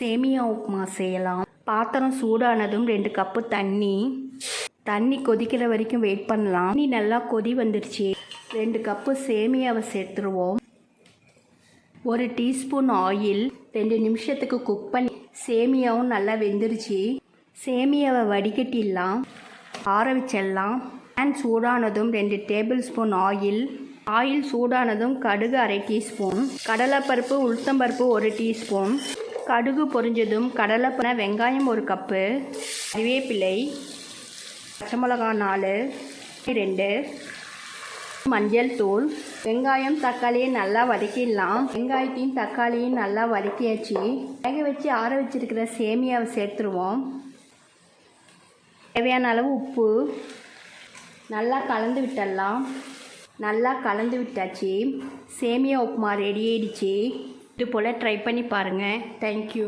சேமியா உப்புமா செய்யலாம். பாத்திரம் சூடானதும் 2 கப்பு தண்ணி கொதிக்கிற வரைக்கும் வெயிட் பண்ணலாம். தண்ணி நல்லா கொதி வந்துருச்சு. 2 கப்பு சேமியாவை சேர்த்துருவோம். 1 டீஸ்பூன் ஆயில். 2 நிமிஷத்துக்கு குக் பண்ணி சேமியாவும் நல்லா வெந்துருச்சு. சேமியாவை வடிகட்டிடலாம், ஆற வச்சிடலாம். பேன் சூடானதும் 2 டேபிள் ஸ்பூன் ஆயில் சூடானதும் கடுகு 1/2 டீஸ்பூன், கடலைப்பருப்பு உளுத்தம்பருப்பு 1 டீஸ்பூன். கடுகு பொரிஞ்சதும் கடலைப்பருப்பு, வெங்காயம் 1 கப்பு, கறிவேப்பிலை, பச்சை மிளகாய் 4, 2, மஞ்சள் தூள். வெங்காயம் தக்காளியை நல்லா வதக்கிடலாம். வெங்காயத்தையும் தக்காளியும் நல்லா வதக்கியாச்சு. வேக வச்சு ஆற வச்சிருக்கிற சேமியாவை சேர்த்துருவோம். தேவையான அளவு உப்பு. நல்லா கலந்து விட்டுடலாம். நல்லா கலந்து விட்டாச்சு. சேமியா உப்புமா ரெடி ஆயிடுச்சு. இது போல் ட்ரை பண்ணி பாருங்கள். தேங்க்யூ.